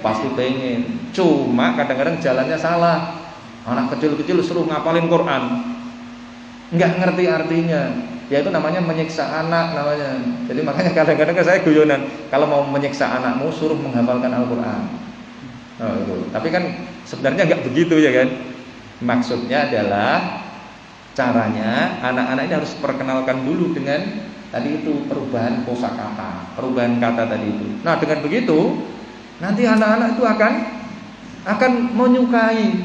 Pasti pengen. Cuma kadang-kadang jalannya salah. Anak kecil-kecil suruh ngapalin Quran, nggak ngerti artinya. Ya itu namanya menyiksa anak namanya. Jadi makanya kadang-kadang saya guyonan, kalau mau menyiksa anakmu suruh menghafalkan Al-Quran. Oh, itu. Tapi kan sebenarnya nggak begitu ya kan. Maksudnya adalah caranya anak-anak ini harus perkenalkan dulu dengan tadi itu perubahan kosakata, perubahan kata tadi itu. Nah dengan begitu nanti anak-anak itu akan menyukai.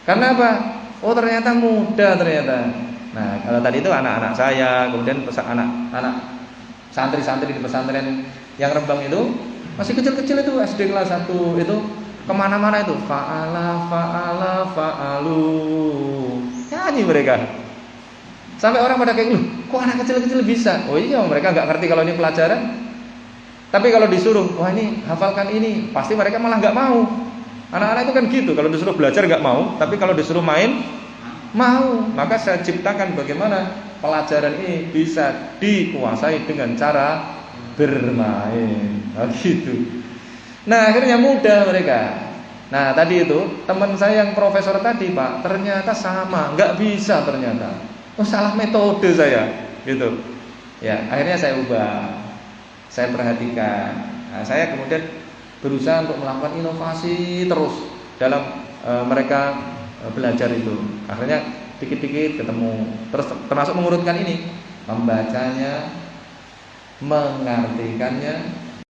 Karena apa? Oh ternyata mudah ternyata. Nah kalau tadi itu anak-anak saya, kemudian anak-anak santri-santri di pesantren yang Rembang itu masih kecil-kecil itu SD kelas 1 itu kemana-mana itu fa'alu nyanyi mereka. Sampai orang pada kayak kok anak kecil-kecil bisa? Oh iya mereka nggak ngerti kalau ini pelajaran. Tapi kalau disuruh, wah ini hafalkan ini, pasti mereka malah nggak mau. Anak-anak itu kan gitu, kalau disuruh belajar nggak mau, tapi kalau disuruh main mau. Maka saya ciptakan bagaimana pelajaran ini bisa dikuasai dengan cara bermain. Nah, gitu. Nah akhirnya mudah mereka. Nah tadi itu teman saya yang profesor tadi Pak, ternyata sama, nggak bisa ternyata. Oh salah metode saya, gitu. Ya akhirnya saya ubah. Saya perhatikan. Nah, saya kemudian berusaha untuk melakukan inovasi terus dalam mereka belajar itu. Akhirnya dikit-dikit ketemu. Terus termasuk mengurutkan ini, membacanya, mengartikannya,